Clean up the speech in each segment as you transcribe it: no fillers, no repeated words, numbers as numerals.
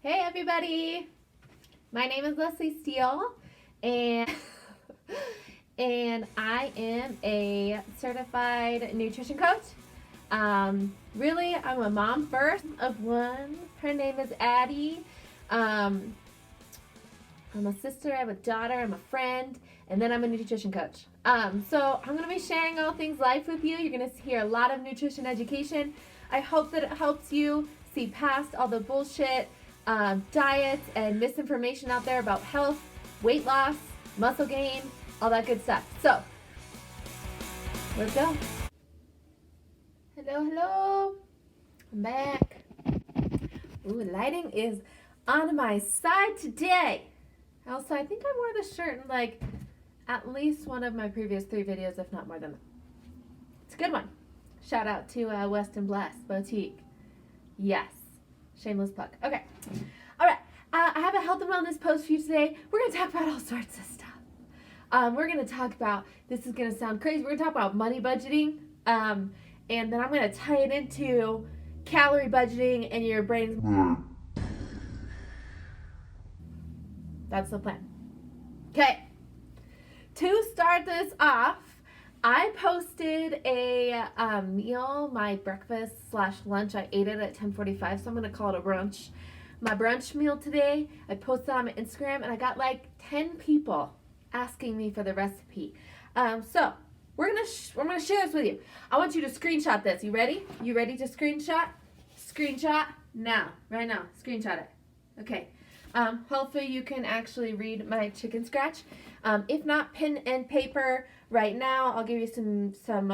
Hey everybody, my name is Leslie Steele and I am a certified nutrition coach. Really, I'm a mom first of one. Her name is Addie. I'm a sister, I'm a daughter, I'm a friend, and then I'm a nutrition coach. So I'm going to be sharing all things life with you. You're going to hear a lot of nutrition education. I hope that it helps you see past all the bullshit diets and misinformation out there about health, weight loss, muscle gain, all that good stuff. So, let's go. Hello. I'm back. Ooh, lighting is on my side today. Also, I think I wore this shirt in like at least one of my previous 3 videos, if not more than that. It's a good one. Shout out to Weston Blast Boutique. Yes. Shameless plug. Okay. All right. I have a health and wellness post for you today. We're going to talk about all sorts of stuff. We're going to talk about, this is going to sound crazy, we're going to talk about money budgeting. And then I'm going to tie it into calorie budgeting and your brain's... That's the plan. Okay. To start this off, I posted a meal, my breakfast / lunch. I ate it at 10:45, so I'm going to call it a brunch. My brunch meal today, I posted on my Instagram, and I got like 10 people asking me for the recipe. So we're gonna share this with you. I want you to screenshot this. You ready? You ready to screenshot? Screenshot now, right now. Screenshot it. Okay. Hopefully you can actually read my chicken scratch. If not, pen and paper right now. I'll give you some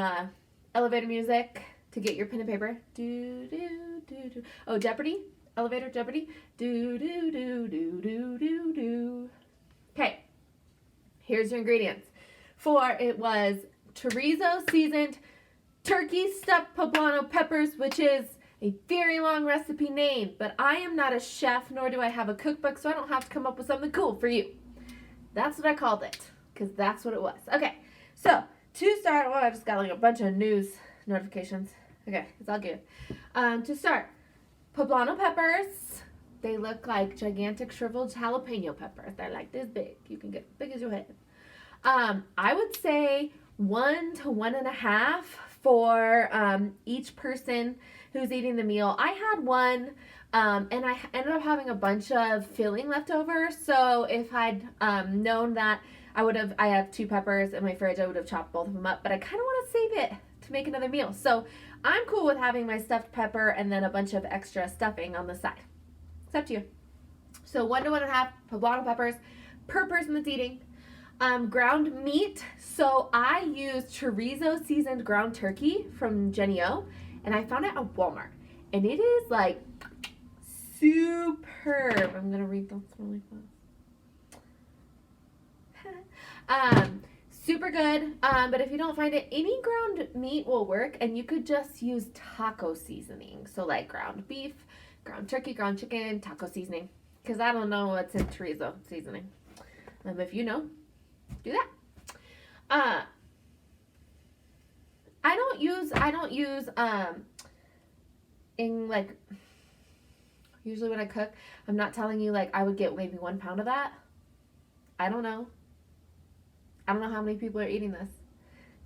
elevator music to get your pen and paper. Do do do do. Oh, Jeopardy. Elevator Jeopardy. Do do do do do do do. Okay. Here's your ingredients. It was chorizo seasoned turkey stuffed poblano peppers, which is a very long recipe name, but I am not a chef, nor do I have a cookbook, so I don't have to come up with something cool for you. That's what I called it, because that's what it was. Okay, so to start, I just got like a bunch of news notifications. Okay, it's all good. To start, poblano peppers. They look like gigantic shriveled jalapeno peppers. They're like this big. You can get as big as your head. I would say 1 to 1.5 for each person who's eating the meal. I had one, and I ended up having a bunch of filling left over. So if I'd known that I have 2 peppers in my fridge, I would have chopped both of them up. But I kind of want to save it to make another meal. So I'm cool with having my stuffed pepper and then a bunch of extra stuffing on the side. It's up to you. So 1 to 1.5 poblano peppers per person that's eating. Ground meat. So I used chorizo seasoned ground turkey from Jenny O, and I found it at Walmart, and it is like superb. I'm gonna read this really fast. Super good. But if you don't find it, any ground meat will work, and you could just use taco seasoning. So like ground beef, ground turkey, ground chicken, taco seasoning. Because I don't know what's in chorizo seasoning. If you know, do that. I don't use in like, usually when I cook, I'm not telling you like I would get maybe 1 pound of that. I don't know how many people are eating this.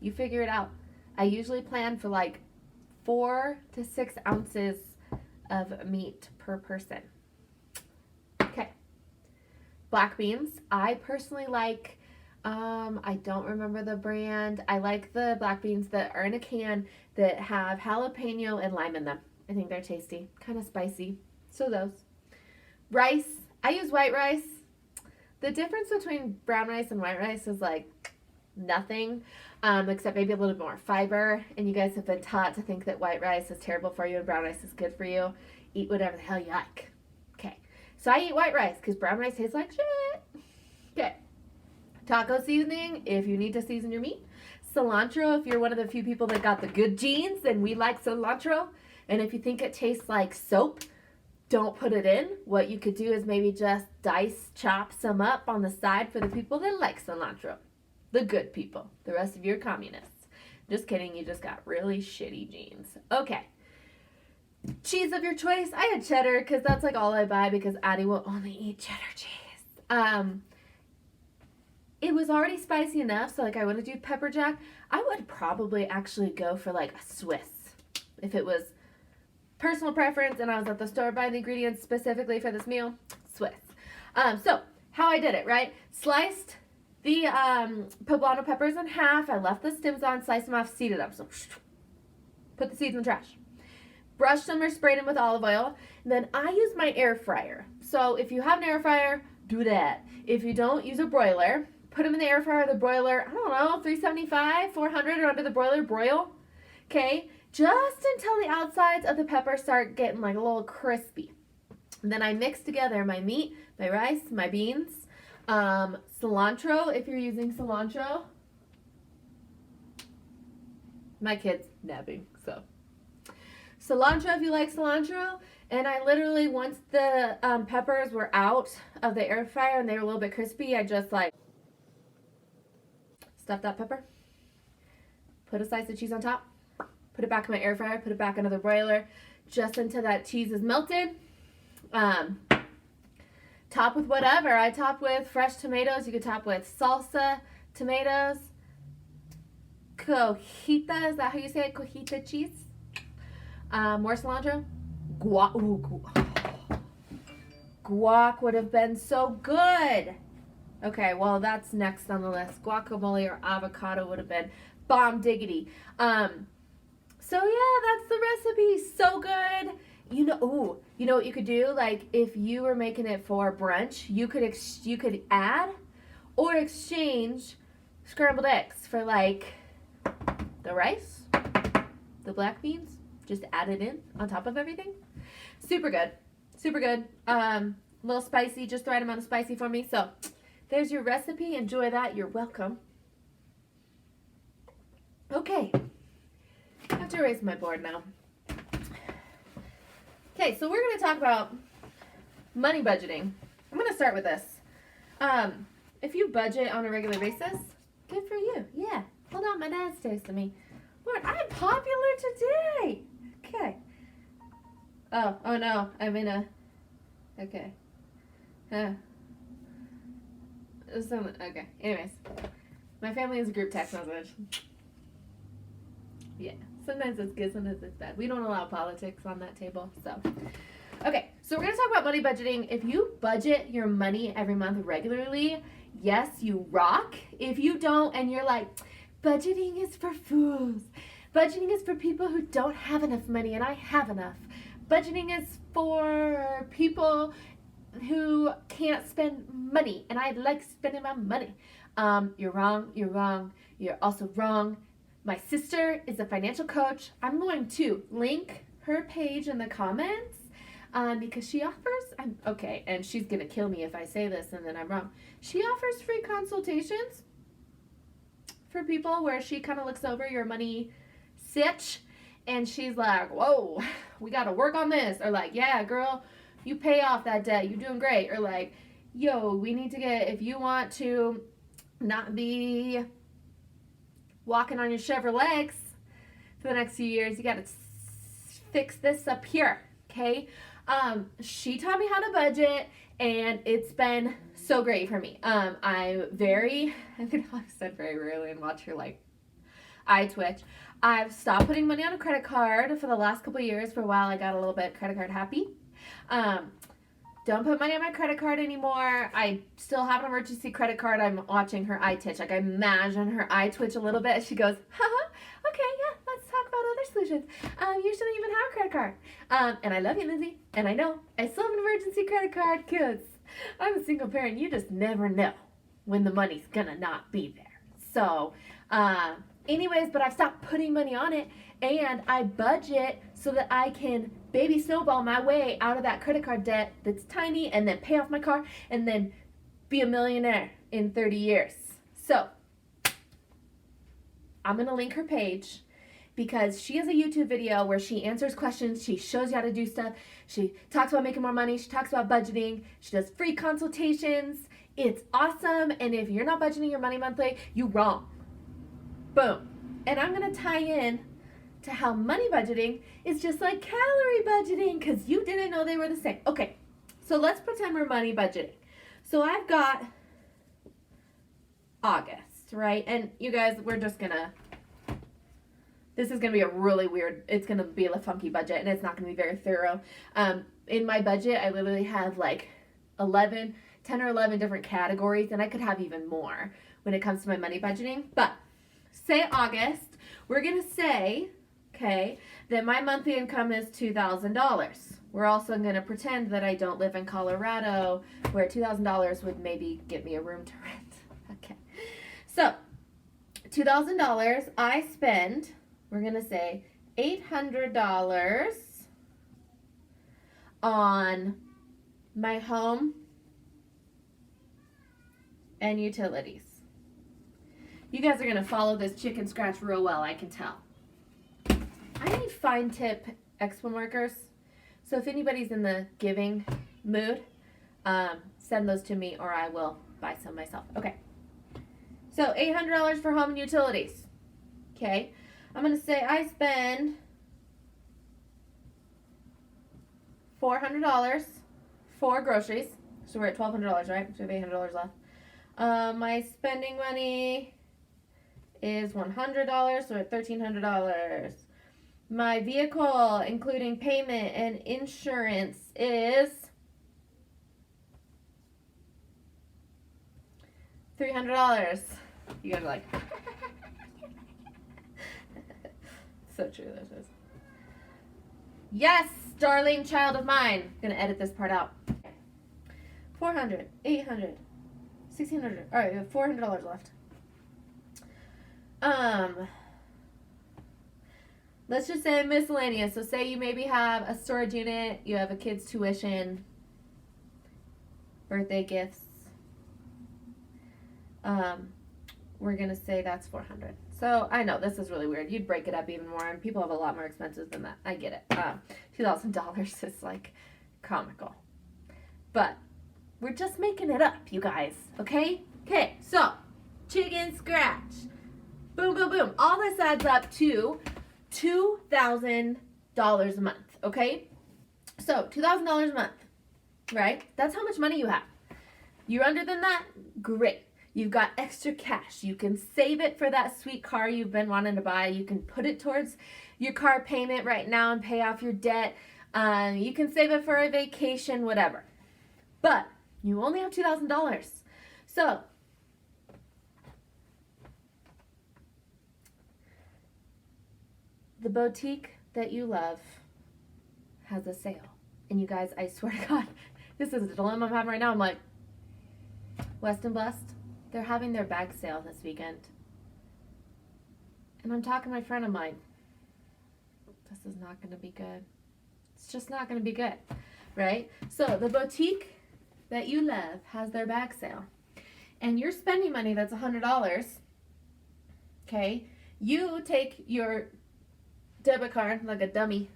You figure it out. I usually plan for like 4 to 6 ounces of meat per person. Okay. Black beans. I personally like, I don't remember the brand. I like the black beans that are in a can that have jalapeno and lime in them. I think they're tasty, kind of spicy. So those. Rice. I use white rice. The difference between brown rice and white rice is like nothing, except maybe a little bit more fiber. And you guys have been taught to think that white rice is terrible for you and brown rice is good for you. Eat whatever the hell you like. Okay. So I eat white rice because brown rice tastes like shit. Okay. Taco seasoning, if you need to season your meat. Cilantro, if you're one of the few people that got the good genes, then we like cilantro. And if you think it tastes like soap, don't put it in. What you could do is maybe just chop some up on the side for the people that like cilantro. The good people. The rest of you are communists. Just kidding, you just got really shitty genes. Okay. cheese of your choice. I had cheddar because that's like all I buy because Addie will only eat cheddar cheese. It was already spicy enough, so like I want to do pepper jack. I would probably actually go for like a Swiss if it was personal preference and I was at the store buying the ingredients specifically for this meal. Swiss. So how I did it, right? Sliced the poblano peppers in half. I left the stems on, sliced them off, seeded them. So put the seeds in the trash. Brushed them or sprayed them with olive oil. And then I use my air fryer. So if you have an air fryer, do that. If you don't, use a broiler. Put them in the air fryer, the broiler, I don't know, 375, 400 or under the broiler, broil. Okay, just until the outsides of the pepper start getting like a little crispy. And then I mix together my meat, my rice, my beans, cilantro if you're using cilantro. My kid's napping, so. Cilantro if you like cilantro. And I literally, once the peppers were out of the air fryer and they were a little bit crispy, I just like stuff that pepper, put a slice of cheese on top, put it back in my air fryer, put it back into the broiler just until that cheese is melted. Top with whatever. I top with fresh tomatoes. You could top with salsa, tomatoes, cojita, is that how you say it? Cojita cheese. More cilantro. Guac would have been so good. Okay, well, that's next on the list. Guacamole or avocado would have been bomb diggity. So yeah, that's the recipe. So good. You know what you could do? Like if you were making it for brunch, you could add or exchange scrambled eggs for like the rice, the black beans. Just add it in on top of everything. Super good. Super good. A little spicy, just the right amount of spicy for me. So there's your recipe. Enjoy that. You're welcome. Okay. I have to erase my board now. Okay, so we're going to talk about money budgeting. I'm going to start with this. If you budget on a regular basis, good for you. Yeah. Hold on, my dad's texting me. Lord, I'm popular today. Okay. Oh no, I'm in a, okay. Okay, anyways. My family is a group text message. Yeah, sometimes it's good, sometimes it's bad. We don't allow politics on that table, so. Okay, so we're going to talk about money budgeting. If you budget your money every month regularly, yes, you rock. If you don't and you're like, budgeting is for fools. Budgeting is for people who don't have enough money, and I have enough. Budgeting is for people who can't spend money, and I like spending my money. You're wrong, you're wrong, you're also wrong. My sister is a financial coach. I'm going to link her page in the comments because she offers, and she's going to kill me if I say this and then I'm wrong. She offers free consultations for people where she kind of looks over your money sitch and she's like, whoa, we got to work on this. Or like, yeah, girl, you pay off that debt. You're doing great. Or like, yo, we need to if you want to not be walking on your Chevrolet legs for the next few years, you got to fix this up here. Okay. She taught me how to budget and it's been so great for me. I can I've said very rarely and watch her like eye twitch. I've stopped putting money on a credit card for the last couple of years. For a while, I got a little bit credit card happy. Don't put money on my credit card anymore. I still have an emergency credit card. I'm watching her eye twitch. Like I imagine her eye twitch a little bit. She goes, haha, okay, yeah, let's talk about other solutions. You shouldn't even have a credit card. And I love you, Lizzie. And I know I still have an emergency credit card because I'm a single parent. You just never know when the money's gonna not be there. So, anyways, but I've stopped putting money on it and I budget so that I can baby snowball my way out of that credit card debt that's tiny and then pay off my car and then be a millionaire in 30 years. So I'm going to link her page because she has a YouTube video where she answers questions. She shows you how to do stuff. She talks about making more money. She talks about budgeting. She does free consultations. It's awesome. And if you're not budgeting your money monthly, you're wrong. Boom. And I'm going to tie in to how money budgeting is just like calorie budgeting, because you didn't know they were the same. Okay, so let's pretend we're money budgeting. So I've got August, right? And you guys, this is going to be a really weird, it's going to be a funky budget, and it's not going to be very thorough. In my budget, I literally have like 10 or 11 different categories, and I could have even more when it comes to my money budgeting. But say August, we're going to say, okay, that my monthly income is $2,000. We're also going to pretend that I don't live in Colorado, where $2,000 would maybe get me a room to rent. Okay. So, $2,000, I spend, we're going to say $800 on my home and utilities. You guys are going to follow this chicken scratch real well, I can tell. I need fine tip expo markers. So if anybody's in the giving mood, send those to me, or I will buy some myself. Okay. So $800 for home and utilities. Okay. I'm going to say I spend $400 for groceries. So we're at $1,200, right? So we have $800 left. My spending money is $100, so we're at $1,300. My vehicle, including payment and insurance, is $300. You guys are like, so true. This is. Yes, darling child of mine. I'm gonna edit this part out. 400, 800, 1,600. All right, we have $400 left. Let's just say miscellaneous. So say you maybe have a storage unit, you have a kid's tuition, birthday gifts. We're going to say that's $400. So I know this is really weird. You'd break it up even more, and people have a lot more expenses than that. I get it. $2,000 is like comical. But we're just making it up, you guys. Okay? Okay, so chicken scratch. Boom, boom, boom. All this adds up to $2,000 a month, okay? So $2,000 a month, right? That's how much money you have. You're under than that? Great. You've got extra cash. You can save it for that sweet car you've been wanting to buy. You can put it towards your car payment right now and pay off your debt. You can save it for a vacation, whatever. But you only have $2,000. So the boutique that you love has a sale. And you guys, I swear to God, this is a dilemma I'm having right now. I'm like, West and Blessed, they're having their bag sale this weekend. And I'm talking to my friend, I'm like, this is not going to be good. It's just not going to be good, right? So the boutique that you love has their bag sale. And you're spending money that's $100, okay? You take your debit card like a dummy,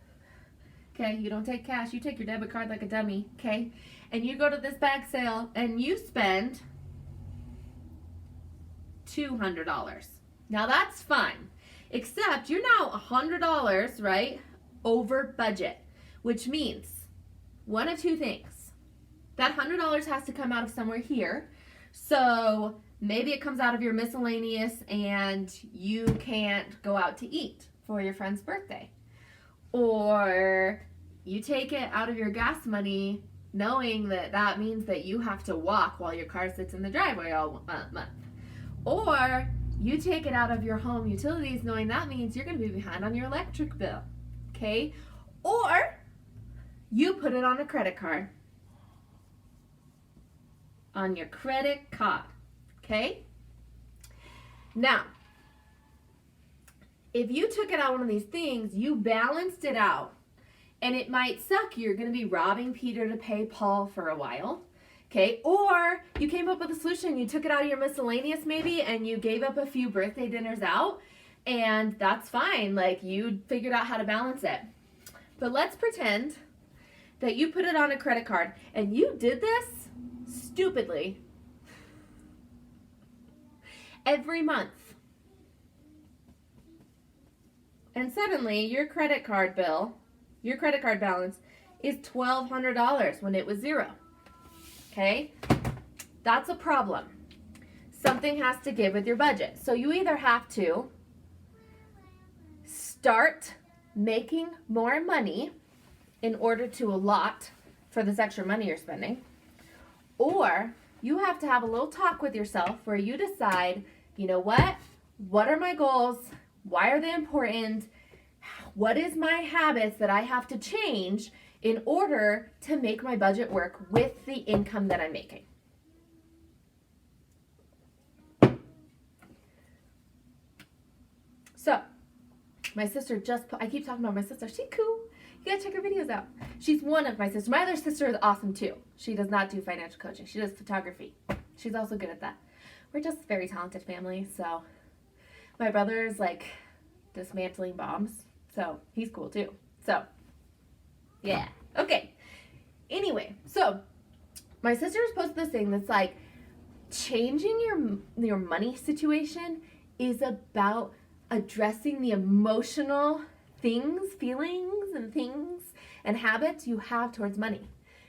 okay? You don't take cash, you take your debit card like a dummy, okay? And you go to this bag sale and you spend $200. Now that's fine, except you're now $100, right, over budget, which means one of two things. That $100 has to come out of somewhere here, so maybe it comes out of your miscellaneous and you can't go out to eat for your friend's birthday. Or you take it out of your gas money knowing that that means that you have to walk while your car sits in the driveway all month. Or you take it out of your home utilities knowing that means you're going to be behind on your electric bill. Okay? Or you put it on a credit card. On your credit card. Okay? Now, if you took it out one of these things, you balanced it out, and it might suck. You're going to be robbing Peter to pay Paul for a while, okay? Or you came up with a solution. You took it out of your miscellaneous maybe, and you gave up a few birthday dinners out, and that's fine. Like, you figured out how to balance it. But let's pretend that you put it on a credit card, and you did this stupidly every month And suddenly your credit card balance is $1,200 when it was zero. Okay? That's a problem. Something has to give with your budget. So you either have to start making more money in order to allot for this extra money you're spending, or you have to have a little talk with yourself where you decide, you know what? What are my goals? Why are they important? What is my habits that I have to change in order to make my budget work with the income that I'm making? So, my sister I keep talking about my sister. She's cool. You gotta check her videos out. She's one of my sisters. My other sister is awesome too. She does not do financial coaching. She does photography. She's also good at that. We're just a very talented family. So my brother is like dismantling bombs. So he's cool too. So yeah. Okay. Anyway, so my sister's posted this thing that's like changing your money situation is about addressing the emotional feelings and habits you have towards money.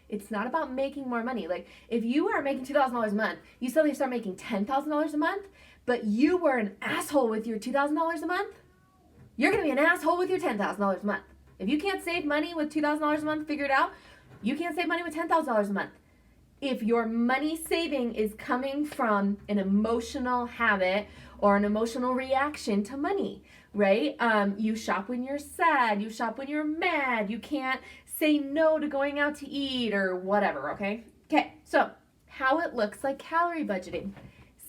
It's not about making more money. Like if you are making $2,000 a month, you suddenly start making $10,000 a month, but you were an asshole with your $2,000 a month, you're going to be an asshole with your $10,000 a month. If you can't save money with $2,000 a month, figure it out. You can't save money with $10,000 a month. If your money saving is coming from an emotional habit or an emotional reaction to money, right? You shop when you're sad, you shop when you're mad, you can't say no to going out to eat or whatever, okay? Okay, so how it looks like calorie budgeting.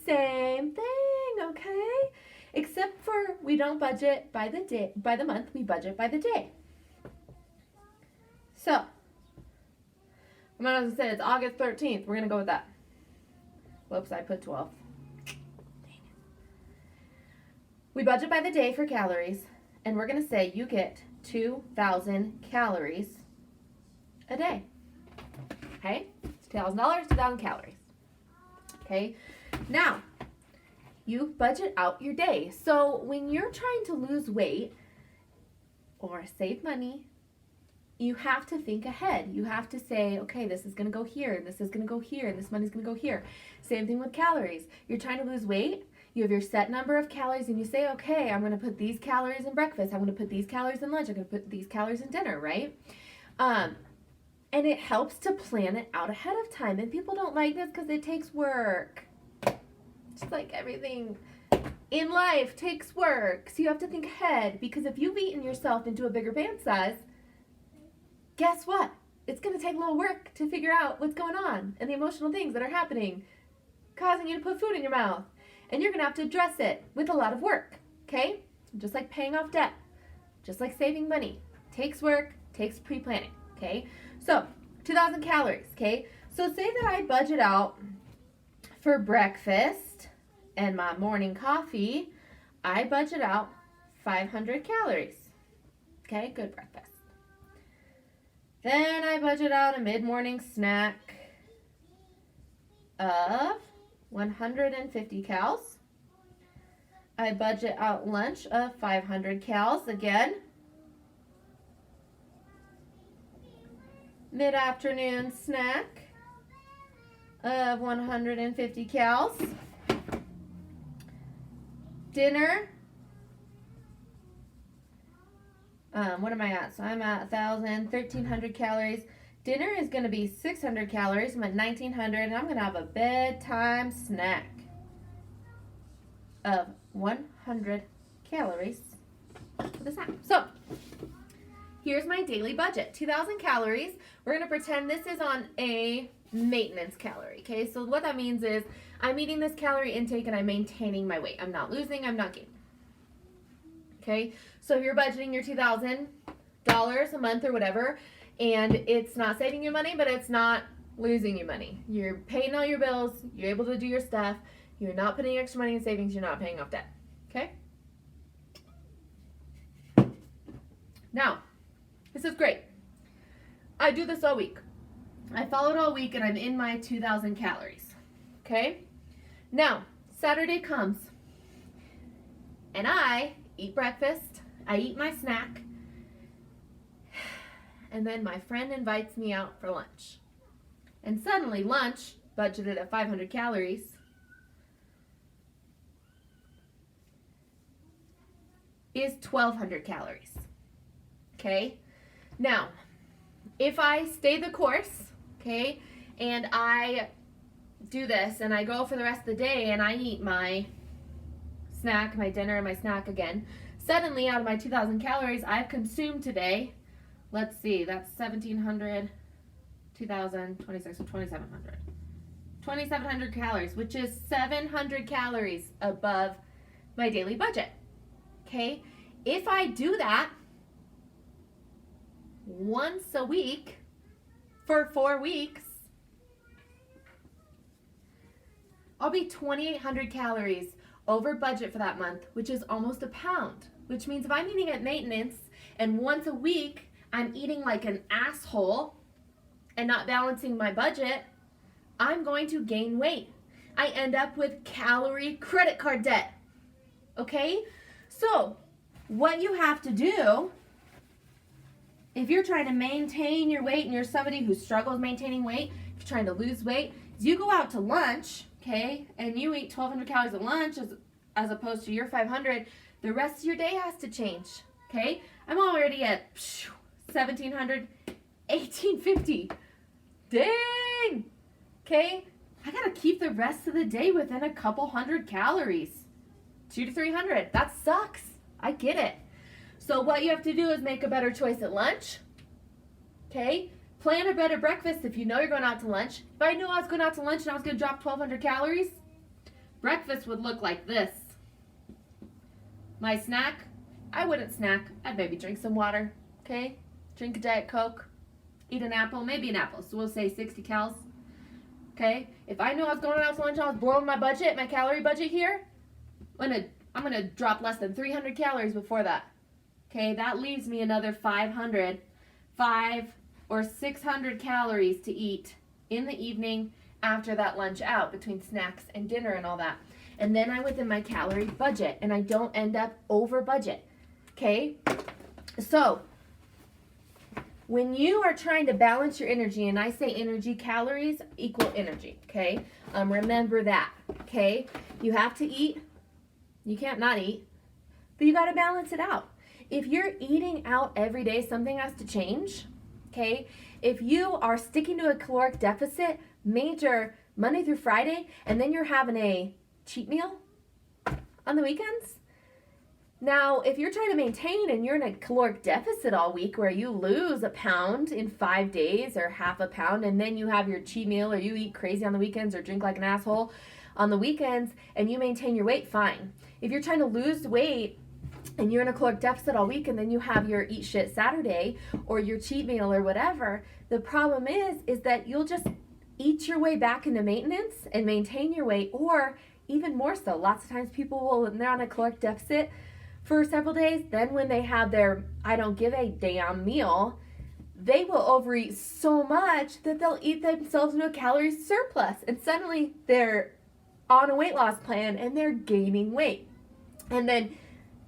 Same thing, okay? Except for we don't budget by the month, we budget by the day. So, I'm going to say it's August 13th. We're going to go with that. Whoops, I put 12. We budget by the day for calories, and we're going to say you get 2,000 calories a day. Okay? It's $2,000, 2,000 calories. Okay? Now, you budget out your day. So when you're trying to lose weight or save money, you have to think ahead. You have to say, okay, this is going to go here, and this is going to go here, and this money's going to go here. Same thing with calories. You're trying to lose weight. You have your set number of calories, and you say, okay, I'm going to put these calories in breakfast. I'm going to put these calories in lunch. I'm going to put these calories in dinner, right? And it helps to plan it out ahead of time. And people don't like this because it takes work. Just like everything in life takes work. So you have to think ahead, because if you've eaten yourself into a bigger band size, guess what? It's going to take a little work to figure out what's going on and the emotional things that are happening, causing you to put food in your mouth. And you're going to have to address it with a lot of work, okay? Just like paying off debt, just like saving money. Takes work, takes pre-planning, okay? So, 2,000 calories, okay? So say that I budget out for breakfast and my morning coffee, I budget out 500 calories, okay? Good breakfast. Then I budget out a mid-morning snack of 150 cals. I budget out lunch of 500 cals again. Mid-afternoon snack of 150 cals. Dinner. What am I at? So I'm at 1,300 calories. Dinner is going to be 600 calories. I'm at 1,900, and I'm going to have a bedtime snack of 100 calories for the snack. So, here's my daily budget. 2,000 calories. We're going to pretend this is on a maintenance calorie, okay? So what that means is I'm eating this calorie intake and I'm maintaining my weight. I'm not losing, I'm not gaining. Okay? So if you're budgeting your $2,000 a month or whatever, and it's not saving you money, but it's not losing you money. You're paying all your bills, you're able to do your stuff, you're not putting extra money in savings, you're not paying off debt. Okay? Now, this is great. I do this all week. I follow it all week and I'm in my 2,000 calories. Okay? Now, Saturday comes and I eat breakfast I eat my snack, and then my friend invites me out for lunch. And suddenly lunch, budgeted at 500 calories, is 1,200 calories. Okay? Now, if I stay the course, okay, and I do this and I go for the rest of the day and I eat my snack, my dinner, and my snack again, suddenly out of my 2,000 calories I've consumed today, let's see, that's 1,700, 2,000, 26, so 2,700. 2,700 calories, which is 700 calories above my daily budget. Okay? If I do that once a week for 4 weeks, I'll be 2,800 calories over budget for that month, which is almost a pound. Which means if I'm eating at maintenance and once a week I'm eating like an asshole and not balancing my budget, I'm going to gain weight. I end up with calorie credit card debt. Okay? So, what you have to do, if you're trying to maintain your weight and you're somebody who struggles maintaining weight, if you're trying to lose weight, is you go out to lunch, okay, and you eat 1,200 calories at lunch as opposed to your 500, the rest of your day has to change, okay? I'm already at 1,700, 1,850. Dang! Okay? I gotta keep the rest of the day within a couple hundred calories. 200 to 300. That sucks. I get it. So what you have to do is make a better choice at lunch. Okay? Plan a better breakfast if you know you're going out to lunch. If I knew I was going out to lunch and I was going to drop 1,200 calories, breakfast would look like this. My snack, I wouldn't snack. I'd maybe drink some water. Okay? Drink a Diet Coke. Eat an apple. Maybe an apple. So we'll say 60 calories. Okay? If I knew I was going out to lunch and I was blowing my budget, my calorie budget here, I'm gonna drop less than 300 calories before that. Okay, that leaves me another 500 or 600 calories to eat in the evening after that lunch out between snacks and dinner and all that. And then I'm within my calorie budget and I don't end up over budget. Okay, so when you are trying to balance your energy, and I say energy, calories equal energy, okay? Remember that, okay? You have to eat. You can't not eat, but you got to balance it out. If you're eating out every day, something has to change, okay? If you are sticking to a caloric deficit major Monday through Friday, and then you're having a cheat meal on the weekends, now if you're trying to maintain and you're in a caloric deficit all week where you lose a pound in 5 days or half a pound, and then you have your cheat meal or you eat crazy on the weekends or drink like an asshole on the weekends and you maintain your weight, fine. If you're trying to lose weight and you're in a caloric deficit all week and then you have your eat shit Saturday or your cheat meal or whatever, the problem is that you'll just eat your way back into maintenance and maintain your weight, or even more so. Lots of times people will, when they're on a caloric deficit for several days, then when they have their I don't give a damn meal, they will overeat so much that they'll eat themselves into a calorie surplus, and suddenly they're on a weight loss plan and they're gaining weight. And then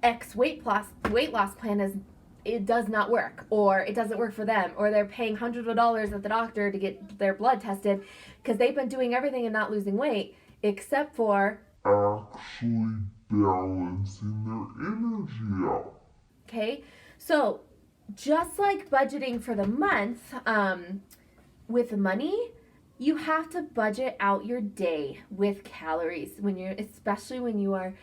X weight loss plan it does not work, or it doesn't work for them, or they're paying hundreds of dollars at the doctor to get their blood tested because they've been doing everything and not losing weight except for actually balancing their energy out. Okay, so just like budgeting for the month with money, you have to budget out your day with calories especially when you are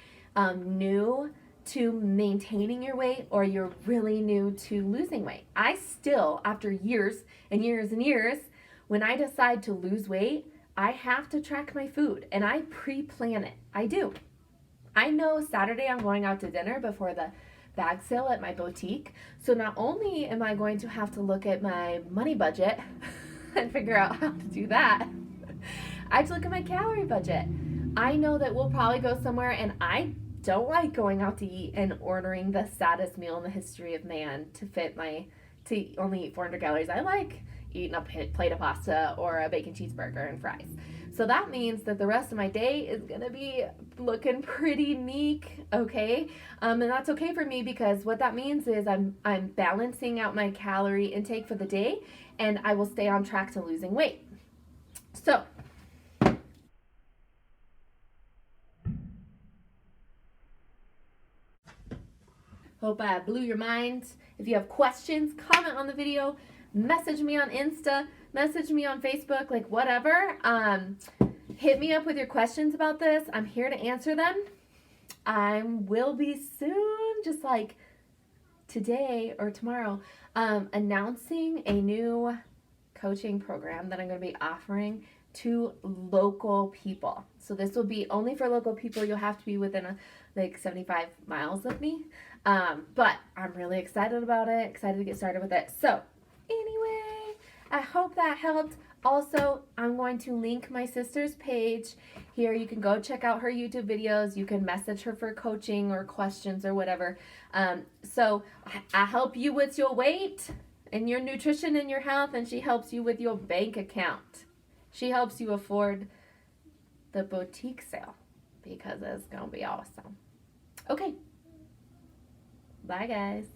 new to maintaining your weight or you're really new to losing weight. I still, after years and years and years, when I decide to lose weight, I have to track my food and I pre-plan it. I do. I know Saturday I'm going out to dinner before the bag sale at my boutique. So not only am I going to have to look at my money budget and figure out how to do that, I have to look at my calorie budget. I know that we'll probably go somewhere, and I don't like going out to eat and ordering the saddest meal in the history of man to only eat 400 calories. I like eating a plate of pasta or a bacon cheeseburger and fries. So that means that the rest of my day is gonna be looking pretty meek, okay? And that's okay for me, because what that means is I'm balancing out my calorie intake for the day, and I will stay on track to losing weight. So hope I blew your mind. If you have questions, comment on the video, message me on Insta, message me on Facebook, like whatever. Hit me up with your questions about this. I'm here to answer them. I will be soon, just like today or tomorrow, announcing a new coaching program that I'm going to be offering to local people. So this will be only for local people. You'll have to be within like 75 miles of me. But I'm really excited about it, excited to get started with it. So anyway, I hope that helped. Also, I'm going to link my sister's page here. You can go check out her YouTube videos. You can message her for coaching or questions or whatever. So I help you with your weight and your nutrition and your health, and she helps you with your bank account. She helps you afford the boutique sale, because it's going to be awesome. Okay. Bye, guys.